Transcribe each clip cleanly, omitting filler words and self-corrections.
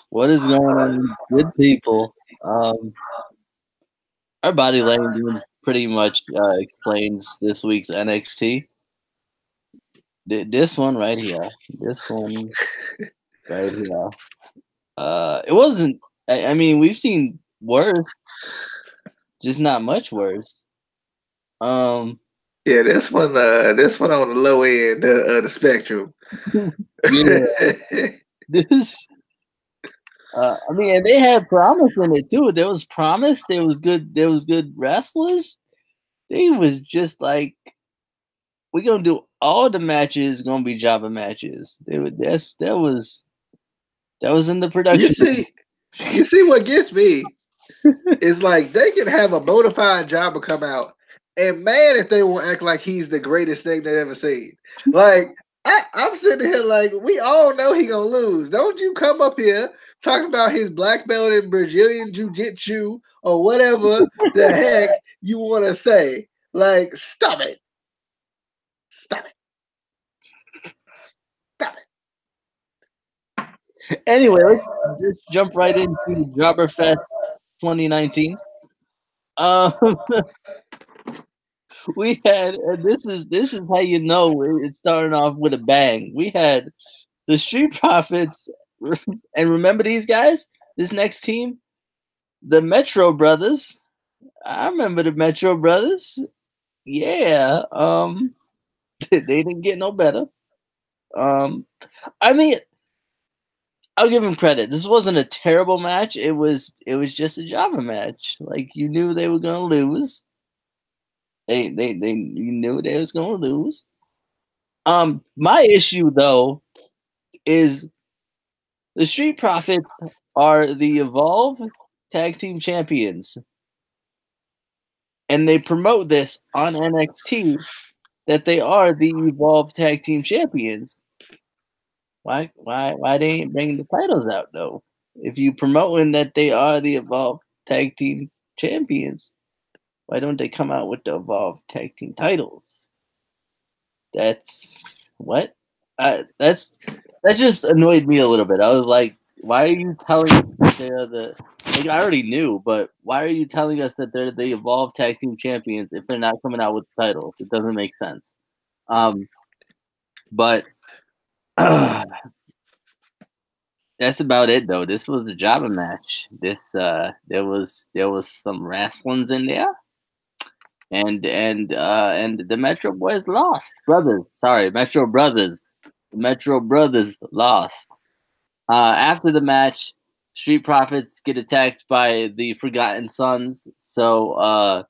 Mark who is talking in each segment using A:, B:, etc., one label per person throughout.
A: What is going on, good people? Our body language pretty much explains this week's NXT. This one right here. This one right here. It wasn't. I mean, we've seen worse, just not much worse. Um,
B: Yeah, this one on the low end of the spectrum.
A: yeah. This. I mean, and they had promise in it too. There was promise. There was good. There was good wrestlers. They was just like, we're gonna do all the matches gonna be Java matches. That was in the
B: you
A: production.
B: see, you see what gets me is like they can have a bona fide Jabba come out, and man, if they won't act like he's the greatest thing they've ever seen. Like I'm sitting here like we all know he gonna lose. Don't you come up here talking about his black belt in Brazilian Jiu Jitsu or whatever the heck you want to say. Like, stop it. Stop it. Stop it.
A: Anyway, let's just jump right into Jobber Fest 2019. Um, we had, and this is how you know it's starting off with a bang. We had the Street Profits, and remember these guys. This next team, the Metro Brothers. I remember the Metro Brothers. Yeah. They didn't get no better. I mean, I'll give them credit. This wasn't a terrible match. It was just a Java match. Like, you knew they were gonna lose. They you knew they was gonna lose. My issue though is the Street Profits are the Evolve Tag Team Champions, and they promote this on NXT that they are the Evolve Tag Team Champions. Why they ain't bringing the titles out though? If you promoting that they are the Evolve Tag Team Champions, why don't they come out with the Evolve Tag Team titles? That's what. That just annoyed me a little bit. I was like, why are you telling us that they're the? Like, I already knew, but why are you telling us that they're the Evolve Tag Team Champions if they're not coming out with the titles? It doesn't make sense. But that's about it though. This was a Java match. There was some wrestlings in there, and the Metro Boys lost. Metro Brothers. The Metro Brothers lost. After the match, Street Profits get attacked by the Forgotten Sons. So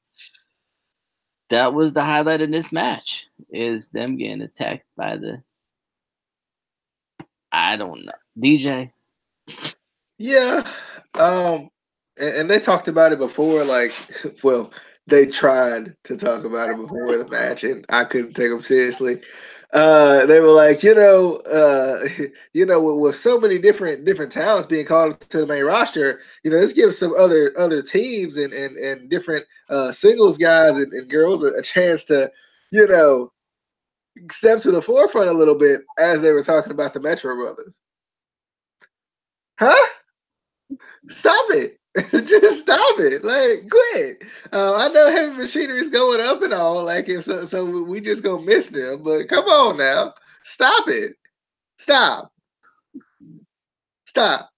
A: that was the highlight of this match, is them getting attacked by the, I don't know, DJ.
B: Yeah. And they talked about it before, like, well, they tried to talk about it before the match, and I couldn't take them seriously. They were like, with so many different talents being called to the main roster, this gives some other teams and different singles guys and girls a chance to, step to the forefront a little bit as they were talking about the Metro Brothers. Huh? Stop it. Just stop it. Like, quit. I know heavy machinery is going up and all, like, so we just gonna miss them. But come on now, stop it. Stop. Stop.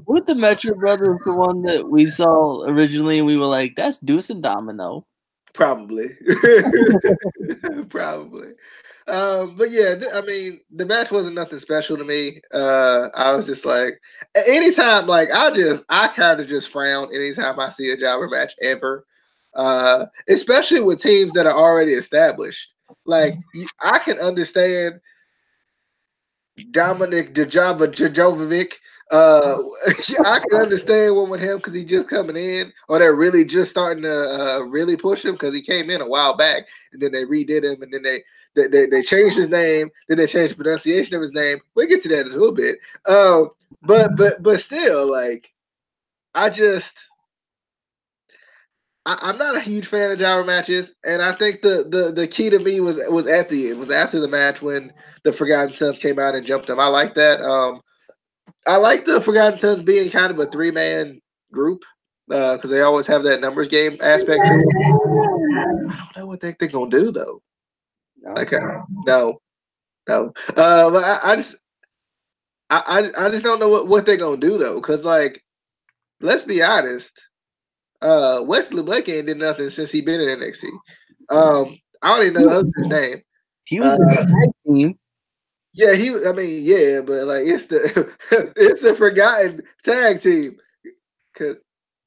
A: With the Metro Brothers, the one that we saw originally, and we were like, "That's Deuce and Domino."
B: Probably. Probably. But yeah, I mean, the match wasn't nothing special to me. I was just like, anytime, like, I kind of just frown anytime I see a jobber match ever. Especially with teams that are already established. Like, I can understand Dominic Djokovic. I can understand one with him because he's just coming in, or they're really just starting to really push him because he came in a while back, and then they redid him, and then they changed his name, then they changed the pronunciation of his name. We'll get to that in a little bit. But still, like, I'm not a huge fan of jobber matches, and I think the key to me was at the end, was after the match when the Forgotten Sons came out and jumped him. I like that. I like the Forgotten Sons being kind of a 3-man group because they always have that numbers game aspect to it. I don't know what they're gonna do though.
A: No.
B: Like, no, no. But I just don't know what they're gonna do though. Because like, let's be honest, Wesley Blake ain't did nothing since he been in NXT. I don't even know the other dude's name.
A: He was in the tag team.
B: Yeah, I mean, yeah, but like it's the it's the forgotten tag team. Cause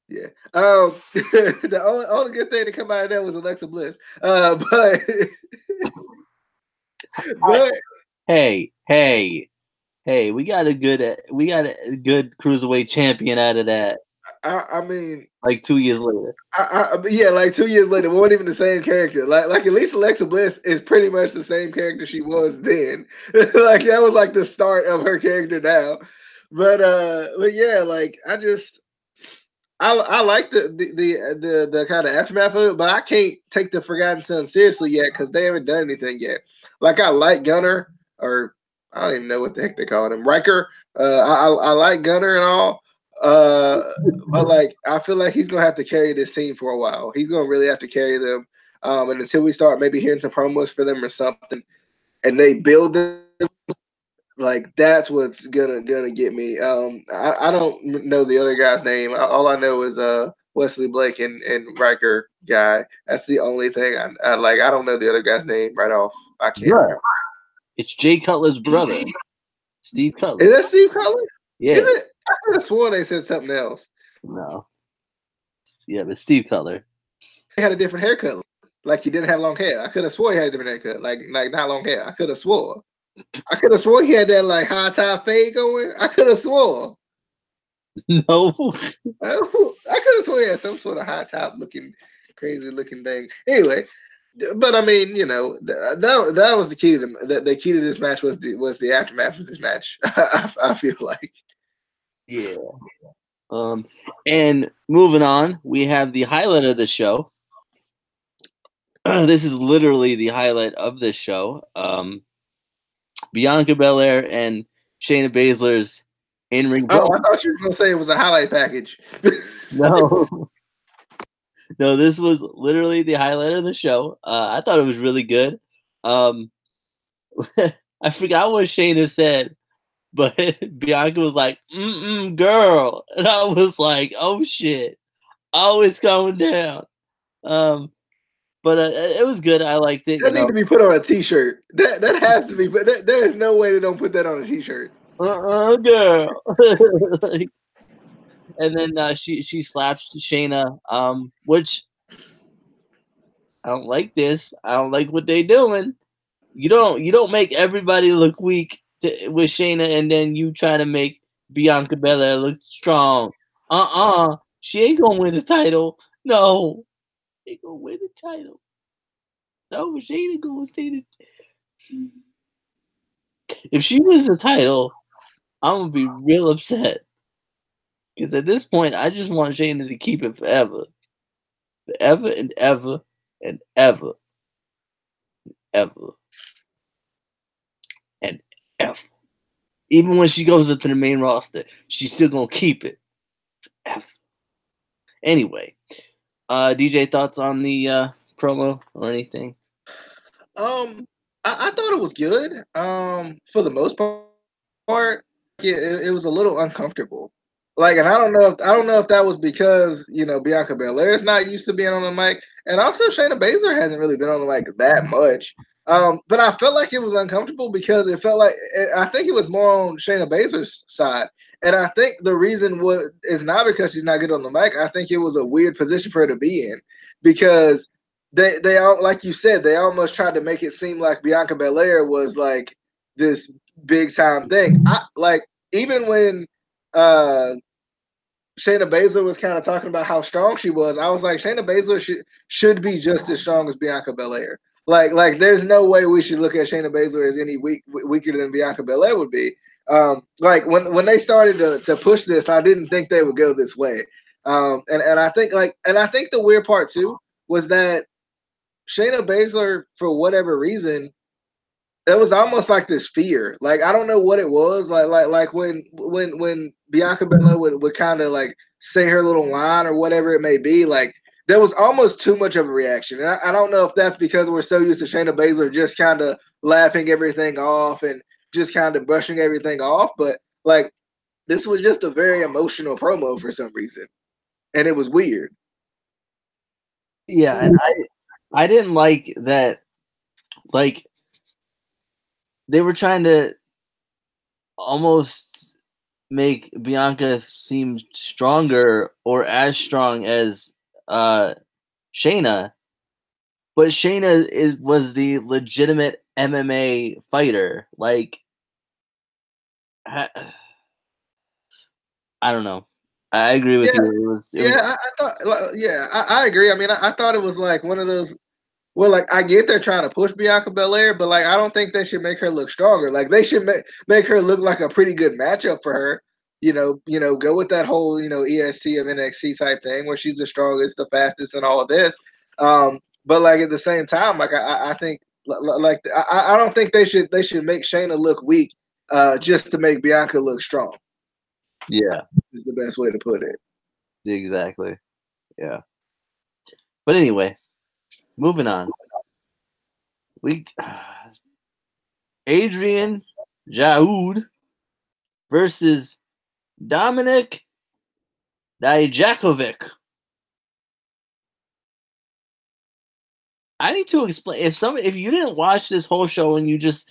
B: yeah, the only good thing to come out of that was Alexa Bliss. But but
A: Hey, we got a good cruiserweight champion out of that.
B: I mean,
A: Like 2 years later.
B: yeah, like 2 years later, we weren't even the same character. Like at least Alexa Bliss is pretty much the same character she was then. Like that was like the start of her character now. But yeah, like I like the kind of aftermath of it, but I can't take the Forgotten Son seriously yet because they haven't done anything yet. Like I like Gunner, or I don't even know what the heck they call him, Riker. I like Gunner and all, but like I feel like he's gonna have to carry this team for a while. He's gonna really have to carry them, and until we start maybe hearing some promos for them or something, and they build them. Like that's what's gonna get me. I don't know the other guy's name. All I know is Wesley Blake and Riker guy. That's the only thing I like. I don't know the other guy's name right off. I can't remember.
A: It's Jay Cutler's brother, Steve Cutler.
B: Is that Steve Cutler?
A: Yeah.
B: Is it? I could have sworn they said something else.
A: No. Yeah, but Steve Cutler.
B: He had a different haircut. Like he didn't have long hair. I could have swore he had a different haircut. Like not long hair. I could have swore. I could have swore he had that like high top fade going. I could have swore.
A: No.
B: I could have swore he had some sort of high top looking, crazy looking thing. Anyway, but I mean, you know, that was the key to the key to this match was the aftermath of this match. I feel like.
A: Yeah. And moving on, we have the highlight of the show. This is literally the highlight of this show. Bianca Belair and Shayna Baszler's in-ring
B: brawl. Oh, I thought you were gonna say it was a highlight package.
A: No. No, this was literally the highlight of the show. I thought it was really good. I forgot what Shayna said, but Bianca was like, girl. And I was like, oh, shit. Oh, it's going down. But it was good. I liked it.
B: That need to be put on a T-shirt. That has to be. But there is no way they don't put that on a T-shirt.
A: Girl. Like, and then she slaps Shayna, which I don't like this. I don't like what they're doing. You don't make everybody look weak with Shayna, and then you try to make Bianca Belair look strong. She ain't gonna win the title. No, she ain't gonna win the title. No, Shayna gonna stay the. If she wins the title, I'm gonna be real upset. Because at this point, I just want Shayna to keep it forever. Forever and ever and ever. Ever. And ever. Even when she goes up to the main roster, she's still going to keep it. Forever. Anyway, DJ, thoughts on the promo or anything?
B: I thought it was good. For the most part, it was a little uncomfortable. Like, and I don't know if that was because Bianca Belair is not used to being on the mic, and also Shayna Baszler hasn't really been on the mic that much. But I felt like it was uncomfortable because it felt like I think it was more on Shayna Baszler's side, and I think the reason is not because she's not good on the mic. I think it was a weird position for her to be in because they all, like you said, they almost tried to make it seem like Bianca Belair was like this big time thing. Even when Shayna Baszler was kind of talking about how strong she was, I was like, Shayna Baszler should be just as strong as Bianca Belair. Like there's no way we should look at Shayna Baszler as any weaker than Bianca Belair would be. Like when they started to push this, I didn't think they would go this way. And I think the weird part too was that Shayna Baszler, for whatever reason, it was almost like this fear. Like I don't know what it was. Like when Bianca Belair would kind of like say her little line or whatever it may be. Like there was almost too much of a reaction. And I don't know if that's because we're so used to Shayna Baszler just kind of laughing everything off and just kind of brushing everything off. But like this was just a very emotional promo for some reason, and it was weird.
A: Yeah, and I didn't like that. Like they were trying to almost make Bianca seem stronger or as strong as Shayna, but Shayna was the legitimate MMA fighter. Like, I don't know. I agree with you.
B: I thought, yeah, I agree. I mean, I thought it was like one of those. Well, like I get they're trying to push Bianca Belair, but like I don't think they should make her look stronger. Like they should make her look like a pretty good matchup for her. Go with that whole EST of NXT type thing where she's the strongest, the fastest, and all of this. But like at the same time, like I think like I don't think they should make Shayna look weak just to make Bianca look strong.
A: Yeah,
B: is the best way to put it.
A: Exactly. Yeah. But anyway, moving on. We Adrian Jaoud versus Dominic Dijakovic. I need to explain if you didn't watch this whole show and you just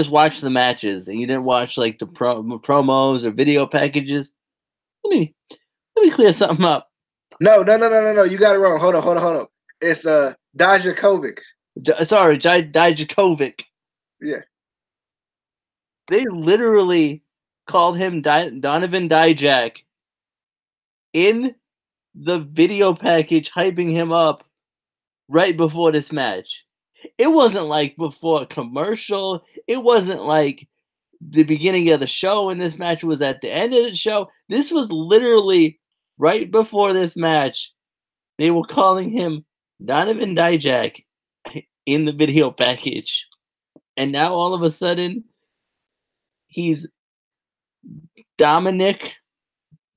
A: watched the matches and you didn't watch like the promos or video packages. Let me clear something up.
B: No. You got it wrong. Hold on. It's Dijakovic.
A: Sorry, Dijakovic.
B: Yeah.
A: They literally called him Donovan Dijak in the video package, hyping him up right before this match. It wasn't like before a commercial. It wasn't like the beginning of the show and this match was at the end of the show. This was literally right before this match. They were calling him Donovan Dijak in the video package. And now all of a sudden, he's Dominic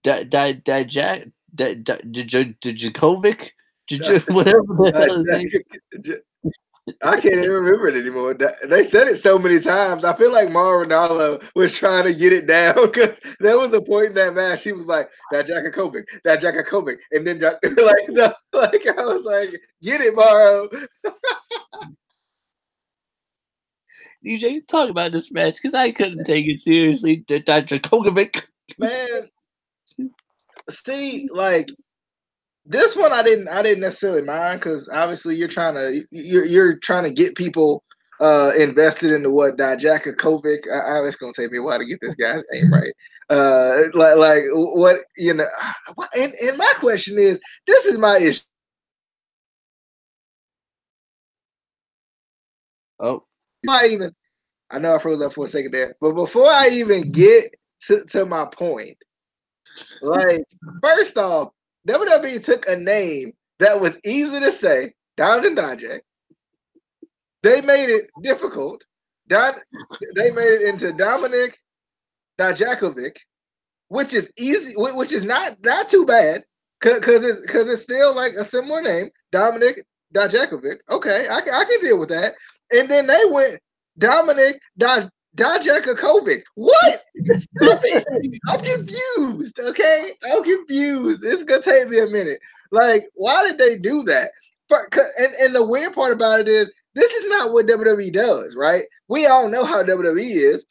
A: Dijak Dijakovic, whatever the hell his name.
B: I can't even remember it anymore. They said it so many times. I feel like Mauro Ranallo was trying to get it down because there was a point in that match he was like that Dijakovic, and then I was like, get it, Mauro.
A: DJ, talk about this match because I couldn't take it seriously. Dijakovic.
B: Man, see, like this one I didn't necessarily mind because obviously you're trying to get people invested into what Dijakovic. It's gonna take me a while to get this guy's name right. Like what and my question is, this is my issue.
A: Oh,
B: I know I froze up for a second there, but before I even get to my point, like first off, WWE took a name that was easy to say, Donovan Dijak. They made it difficult. They made it into Dominic Dijakovic, which is easy, which is not too bad, because it's still like a similar name, Dominic Dijakovic. Okay, I can deal with that. And then they went Dominic Dijakovic. What? Stop it! I'm confused. Okay, I'm confused. It's gonna take me a minute. Like, why did they do that? And the weird part about it is, this is not what WWE does, right? We all know how WWE is.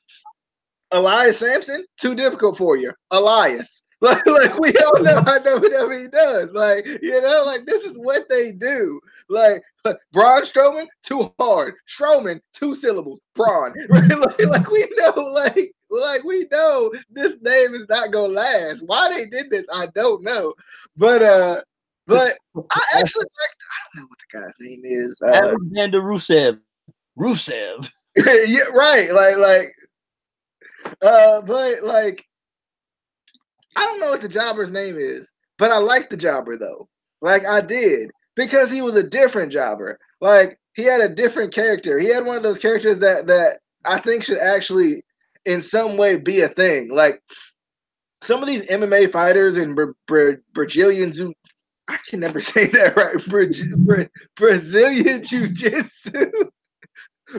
B: Elias Sampson, too difficult for you. Elias. Like we all know how WWE does. Like, this is what they do. Like Braun Strowman, too hard. Strowman, 2 syllables. Braun. Right? Like we know this name is not gonna last. Why they did this, I don't know. But I actually I don't know what the guy's name is.
A: Alexander Rusev.
B: Yeah, right. But like I don't know what the jobber's name is, but I like the jobber though. Like I did, because he was a different jobber. Like he had a different character. He had one of those characters that I think should actually, in some way, be a thing. Like some of these MMA fighters and Brazilians who I can never say that right. Brazilian Jiu-Jitsu,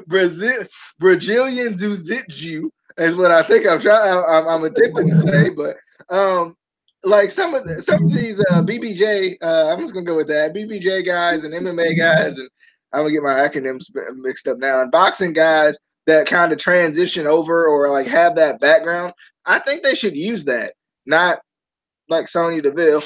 B: Brazilian Jiu-Jitsu is what I think I'm attempting to say, but like some of these BBJ, I'm just gonna go with that. BBJ guys and MMA guys, and I'm gonna get my acronyms mixed up now. And boxing guys that kind of transition over or like have that background, I think they should use that, not like Sonya Deville.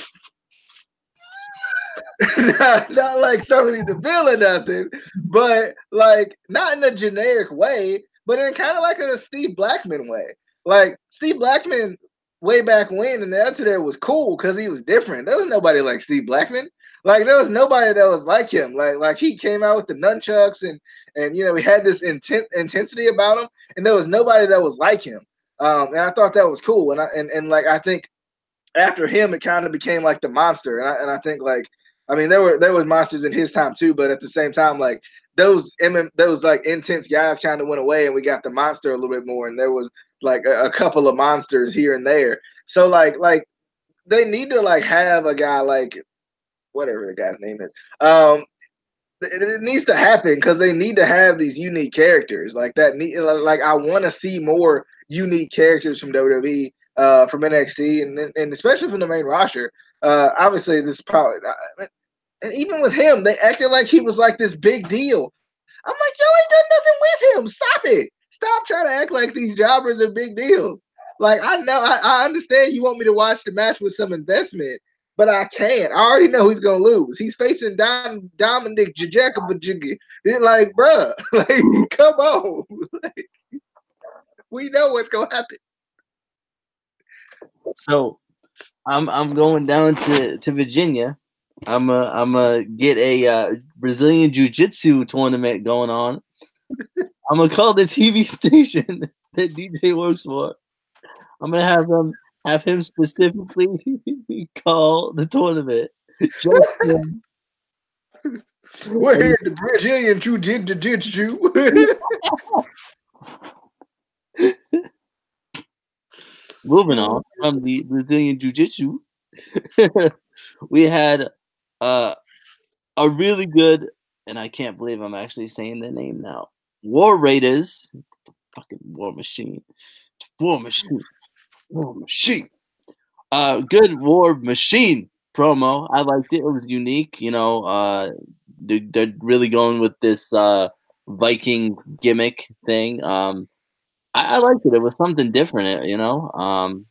B: not like Sonya Deville or nothing, but like not in a generic way, but in kind of like a Steve Blackman way. Like Steve Blackman way back when, and the answer there was cool because he was different. There was nobody like Steve Blackman. Like there was nobody that was like him. Like he came out with the nunchucks and you know he had this intensity about him, and there was nobody that was like him. And I thought that was cool. And like I think after him, it kind of became like the monster. And I think like, I mean, there was monsters in his time too, but at the same time, like those like intense guys kind of went away, and we got the monster a little bit more, and there was like a couple of monsters here and there. So like they need to like have a guy like whatever the guy's name is. It needs to happen because they need to have these unique characters like that. Like I want to see more unique characters from WWE, from NXT, and especially from the main roster. Obviously, this is probably, and even with him, they acted like he was like this big deal. I'm like, yo, ain't done nothing with him. Stop it. Stop trying to act like these jobbers are big deals. Like I know, I understand you want me to watch the match with some investment, but I can't. I already know he's gonna lose. He's facing Dominic Jacob. Like, bruh, like, come on. Like, we know what's gonna happen.
A: So I'm going down to Virginia. I'm a get a Brazilian Jiu-Jitsu tournament going on. I'm gonna call the TV station that DJ works for. I'm gonna have him specifically call the tournament. Justin.
B: We're here at the Brazilian Jiu-Jitsu.
A: Moving on from the Brazilian Jiu-Jitsu, we had a really good, and I can't believe I'm actually saying the name now. War Raiders, fucking War Machine, War Machine, War Machine. Good War Machine promo. I liked it. It was unique. You know, they're really going with this Viking gimmick thing. I liked it. It was something different, you know.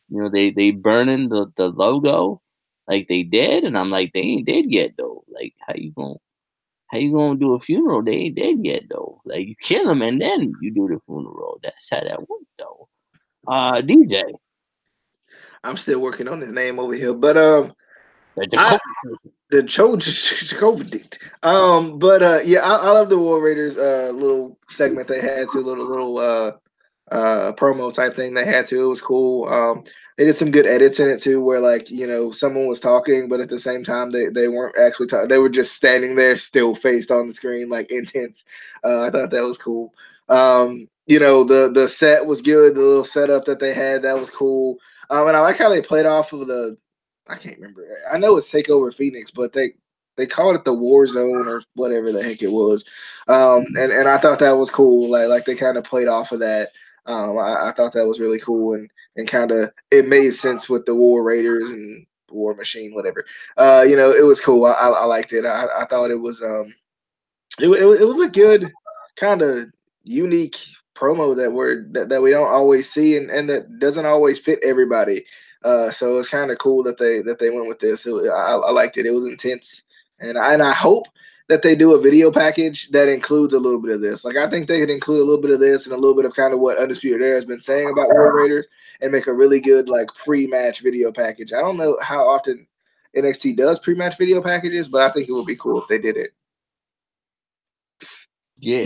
A: You know, they burning the logo like they did, and I'm like, they ain't dead yet though. Like, how you gonna do a funeral? They ain't dead yet though. Like you kill them and then you do the funeral. That's how that works though. DJ.
B: I'm still working on his name over here, but the Chovidict. But yeah, I love the War Raiders little segment they had to little promo type thing they had to. It was cool. They did some good edits in it too, where like you know someone was talking, but at the same time they weren't actually talking. They were just standing there, still faced on the screen, like intense. I thought that was cool. You know the set was good. The little setup that they had that was cool. And I like how they played off of the. I can't remember. I know it's Takeover Phoenix, but they called it the War Zone or whatever the heck it was. And I thought that was cool. Like they kind of played off of that. I thought that was really cool and kind of it made sense with the War Raiders and War Machine, whatever. You know, it was cool. I liked it. I thought it was it was a good kind of unique promo that we don't always see and that doesn't always fit everybody. So it's kind of cool that they went with this. I liked it. It was intense, and I hope that they do a video package that includes a little bit of this. Like I think they could include a little bit of this and a little bit of kind of what Undisputed Era has been saying about War Raiders, and make a really good like pre-match video package. I don't know how often NXT does pre-match video packages, but I think it would be cool if they did it.
A: Yeah.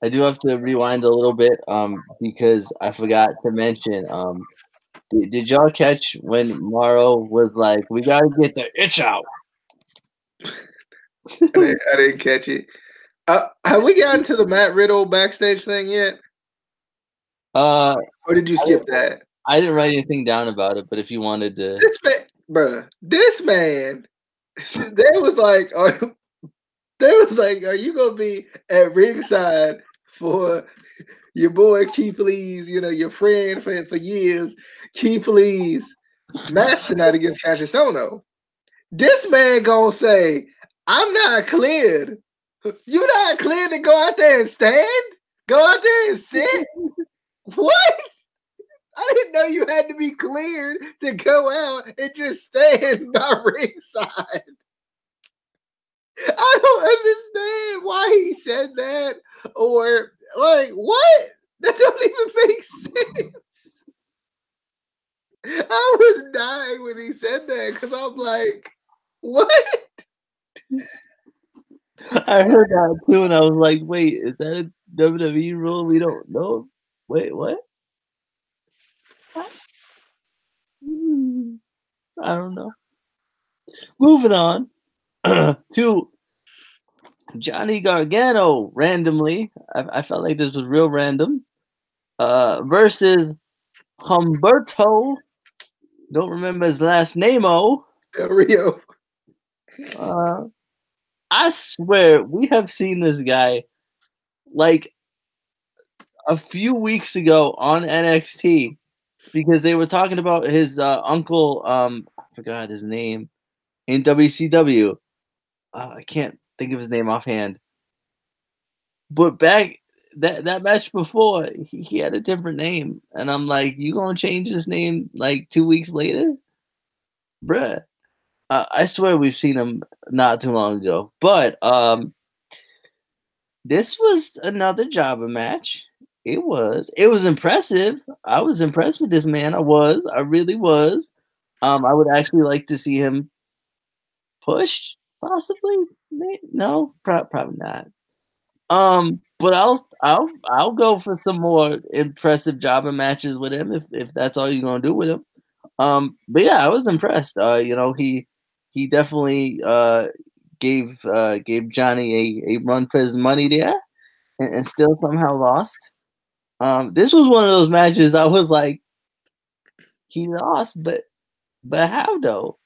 A: I do have to rewind a little bit because I forgot to mention did y'all catch when Morrow was like, we gotta get the itch out?
B: I didn't catch it. Have we gotten to the Matt Riddle backstage thing yet?
A: Uh,
B: Or did you skip that?
A: I didn't write anything down about it, but if you wanted to,
B: This man, bruh, this man, they was like, are you gonna be at ringside for your boy Keith Lee's, your friend for years, Keith Lee's match tonight against Cassius? This man gonna say, I'm not cleared. You not cleared to go out there and stand? Go out there and sit? What? I didn't know you had to be cleared to go out and just stand by ringside. I don't understand why he said that, or like what? That don't even make sense. I was dying when he said that because I'm like, what?
A: I heard that too, and I was like, "Wait, is that a WWE rule? We don't know." Wait, what? I don't know. Moving on to Johnny Gargano randomly. I felt like this was real random. Versus Humberto. Don't remember his last name.
B: Del Rio.
A: I swear we have seen this guy like a few weeks ago on NXT because they were talking about his uncle. I forgot his name in WCW. I can't think of his name offhand. But back that match before, he had a different name, and I'm like, you gonna change his name like 2 weeks later, bruh? I swear we've seen him not too long ago. But this was another jobber match. It was impressive. I was impressed with this man. I really was. I would actually like to see him pushed, possibly. No, probably not. But I'll go for some more impressive jobber matches with him if that's all you're gonna do with him. But yeah, I was impressed. He definitely gave Johnny a run for his money there, and still somehow lost. This was one of those matches I was like, he lost, but how though?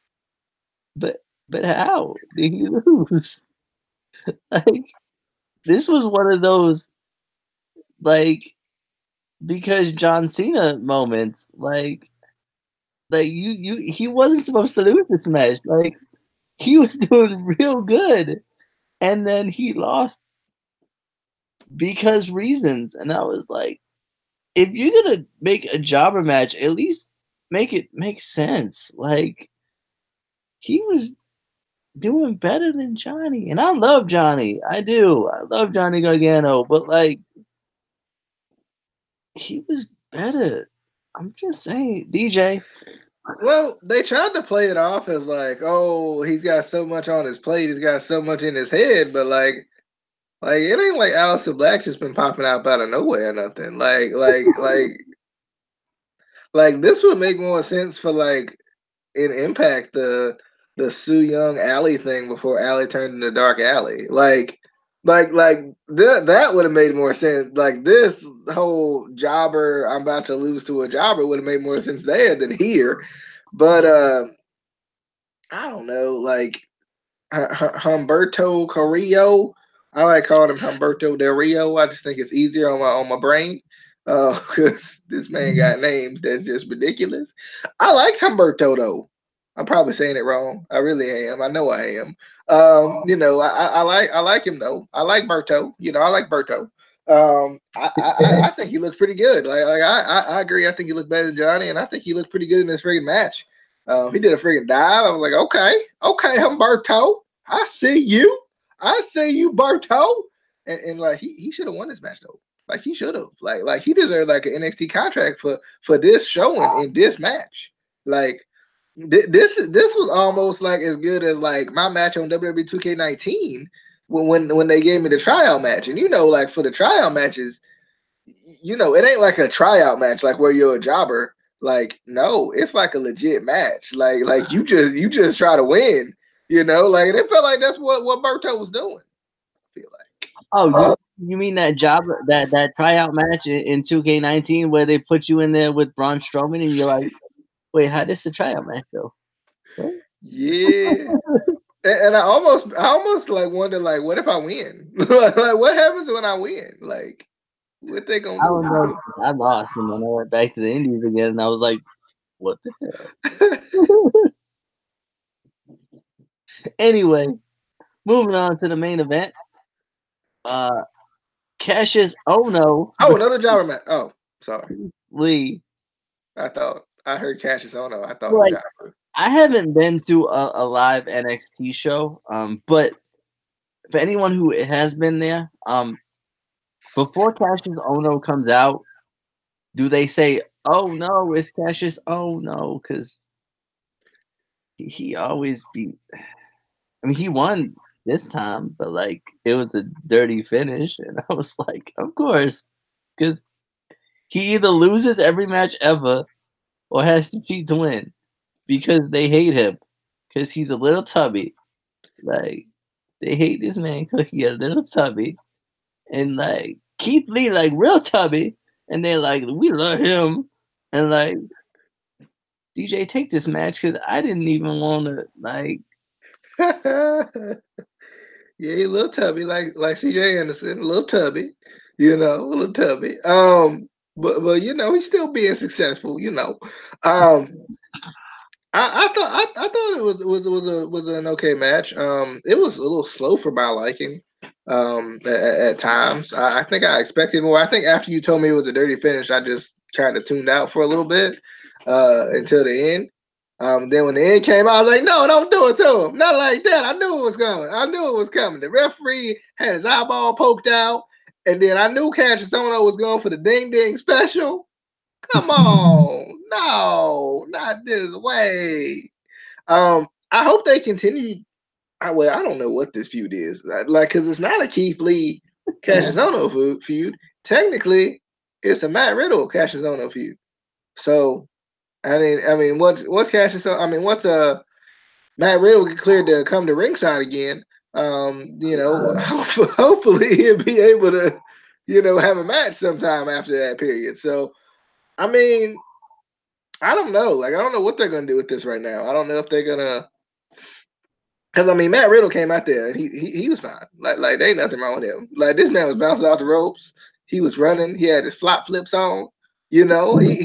A: But how did he lose? Like this was one of those like because John Cena moments like he wasn't supposed to lose this match. Like he was doing real good, and then he lost because reasons. And I was like, if you're gonna make a jobber match, at least make it make sense. Like he was doing better than Johnny, and I love Johnny. I do. I love Johnny Gargano, but like he was better. I'm just saying, DJ.
B: Well, they tried to play it off as like, oh, he's got so much on his plate, he's got so much in his head, but like it ain't like Aleister Black's just been popping out of nowhere or nothing. Like this would make more sense for like in Impact the Su Young Alley thing before Alley turned into Dark Alley. That would have made more sense. Like this whole jobber, I'm about to lose to a jobber would have made more sense there than here. But I don't know, like Humberto Carrillo. I like calling him Humberto Del Rio. I just think it's easier on my brain because this man got names that's just ridiculous. I liked Humberto though. I'm probably saying it wrong. I really am. I know I am. I like him though. I like Berto. I like Berto. I think he looks pretty good. I agree. I think he looked better than Johnny, and I think he looked pretty good in this freaking match. He did a freaking dive. I was like, okay, Humberto. I see you, Berto. And like he should have won this match though. Like he should have. Like he deserved like an NXT contract for this showing in this match. Like this was almost like as good as like my match on WWE 2K19 when they gave me the tryout match. And like for the tryout matches, it ain't like a tryout match like where you're a jobber. Like no, it's like a legit match. Like you just try to win. You know, like it felt like that's what Berto was doing. I feel like.
A: Oh, you mean that job that tryout match in 2K19 where they put you in there with Braun Strowman and you're like, wait, how does the tryout match go? What?
B: Yeah. And I almost like wonder like what if I win? Like what happens when I win? Like what they gonna
A: I don't
B: do?
A: know. I lost and then I went back to the Indies again and I was like, what the hell? Anyway, moving on to the main event. Cassius Ono
B: Oh, another jobber match. Oh, sorry.
A: Lee.
B: I thought I heard Cassius Ono. I thought
A: Like,
B: jobber.
A: I haven't been to a live NXT show, but for anyone who has been there, before Cassius Ono comes out, do they say, "Oh no, it's Cassius Ono"? Because he always beat. I mean, he won this time, but like it was a dirty finish, and I was like, of course, because he either loses every match ever or has to cheat to win because they hate him because he's a little tubby. Like they hate this man because he's a little tubby, and like Keith Lee, like real tubby, and they're like, we love him, and like DJ, take this match because I didn't even want to like.
B: Yeah, he a little tubby, like CJ Anderson, a little tubby, you know, a little tubby. But you know, he's still being successful, you know. I thought it was an okay match. It was a little slow for my liking. At times, I think I expected more. I think after you told me it was a dirty finish, I just kind of tuned out for a little bit until the end. Then when the end came out, I was like, no, don't do it to him. Not like that. I knew it was coming. I knew it was coming. The referee had his eyeball poked out, and then I knew Cassius Ohno was going for the ding ding special. Come on, no, not this way. I hope they continue. I don't know what this feud is like because it's not a Keith Lee Cassius Ohno feud. Technically, it's a Matt Riddle Cassius Ohno feud. So I mean, what's Cassius? I mean, what's Matt Riddle get cleared to come to ringside again? You know, hopefully he'll be able to, you know, have a match sometime after that period. So, I mean, I don't know. Like, I don't know what they're gonna do with this right now. I don't know if they're gonna. Because I mean, Matt Riddle came out there and he was fine. Like there ain't nothing wrong with him. Like this man was bouncing off the ropes. He was running. He had his flop flips on. You know, he he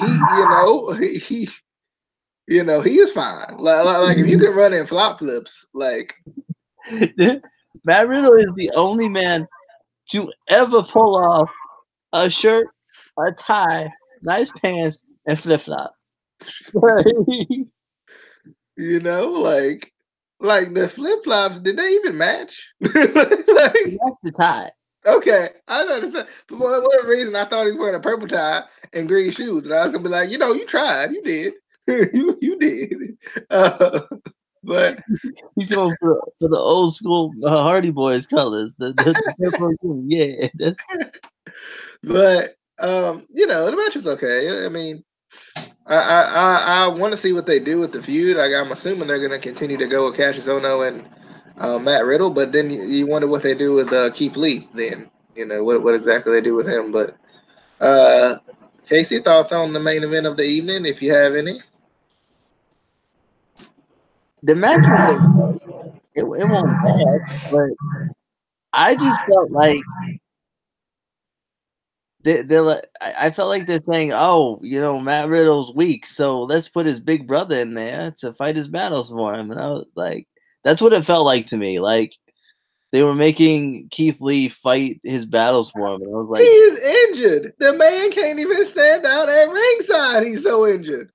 B: is fine. Like if you can run in flop flips, like
A: Matt Riddle is the only man to ever pull off a shirt, a tie, nice pants, and flip flop.
B: you know, like the flip flops. Did they even match? Like,
A: That's the tie.
B: okay, I understand. For whatever reason, I thought he was wearing a purple tie and green shoes, and I was gonna be like, you know, you tried, you did, you did. But
A: he's going for the old school Hardy Boys colors. The purple, yeah. That's...
B: But you know, the match was okay. I mean, I want to see what they do with the feud. Like, I'm assuming they're gonna continue to go with Cassius Ohno and Matt Riddle, but then you wonder what they do with Keith Lee. Then you know what exactly they do with him. But Casey, thoughts on the main event of the evening, if you have any?
A: The match was it won't bad, but I just felt like they're like, I felt like they're saying, oh, you know, Matt Riddle's weak, so let's put his big brother in there to fight his battles for him. And I was like, that's what it felt like to me. Like they were making Keith Lee fight his battles for him. And I was like,
B: he is injured. The man can't even stand out at ringside. He's so injured.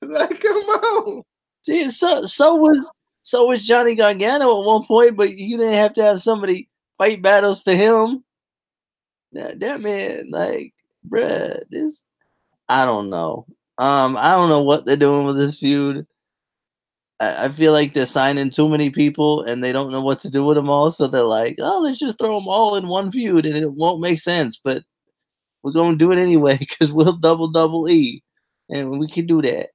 B: Like, come on.
A: See, so was Johnny Gargano at one point, but you didn't have to have somebody fight battles for him. That man, like, bruh, this I don't know. I don't know what they're doing with this feud. I feel like they're signing too many people and they don't know what to do with them all. So they're like, oh, let's just throw them all in one feud and it won't make sense. But we're going to do it anyway because we'll double E and we can do that.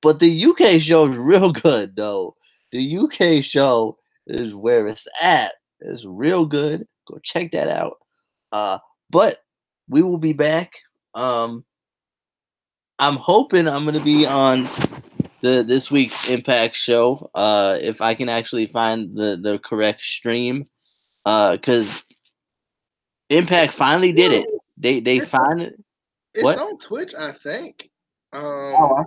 A: But the UK show is real good, though. The UK show is where it's at. It's real good. Go check that out. But we will be back. I'm hoping I'm gonna be on this week's Impact show. If I can actually find the correct stream. Because Impact finally did it. They finally.
B: It's
A: What?
B: on Twitch, I think.
A: Oh,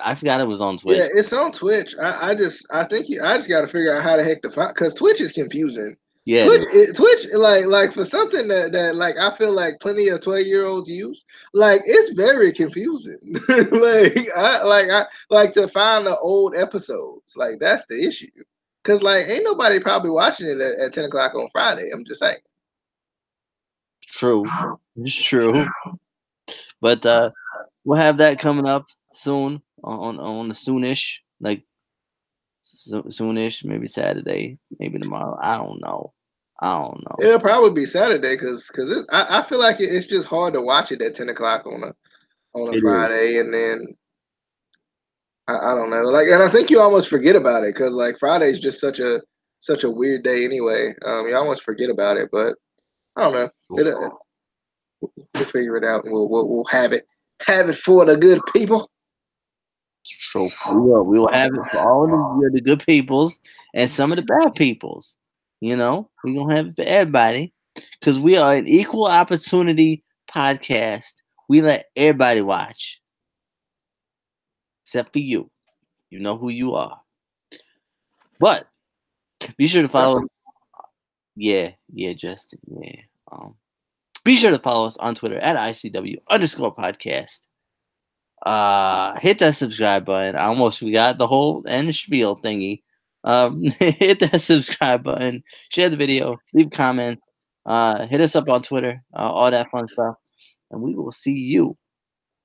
A: I forgot it was on Twitch.
B: Yeah, it's on Twitch. I just got to figure out how the heck to find, because Twitch is confusing.
A: Yeah,
B: Twitch, like for something that like I feel like plenty of 12-year-olds use, like it's very confusing. I like to find the old episodes. Like that's the issue. Cause like ain't nobody probably watching it at 10 o'clock on Friday. I'm just saying.
A: True. It's true. But we'll have that coming up soon on the soonish, like soonish, maybe Saturday, maybe tomorrow. I don't know.
B: It'll probably be Saturday because I feel like it's just hard to watch it at 10 o'clock on a Friday, and then I don't know. Like, and I think you almost forget about it because like Friday is just such a weird day anyway. You almost forget about it, but I don't know. We'll figure it out, and we'll have it for the good people.
A: So we will have it for all the good peoples and some of the bad peoples. You know, we're gonna have it for everybody because we are an equal opportunity podcast. We let everybody watch. Except for you. You know who you are. But be sure to follow us. Yeah, Justin. Yeah. Be sure to follow us on Twitter at ICW_podcast. Hit that subscribe button. I almost forgot the whole end spiel thingy. Hit that subscribe button, share the video, leave comments, hit us up on Twitter, all that fun stuff. And we will see you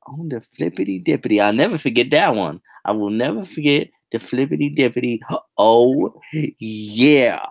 A: on the flippity dippity. I'll never forget that one. I will never forget the flippity dippity. Oh, yeah.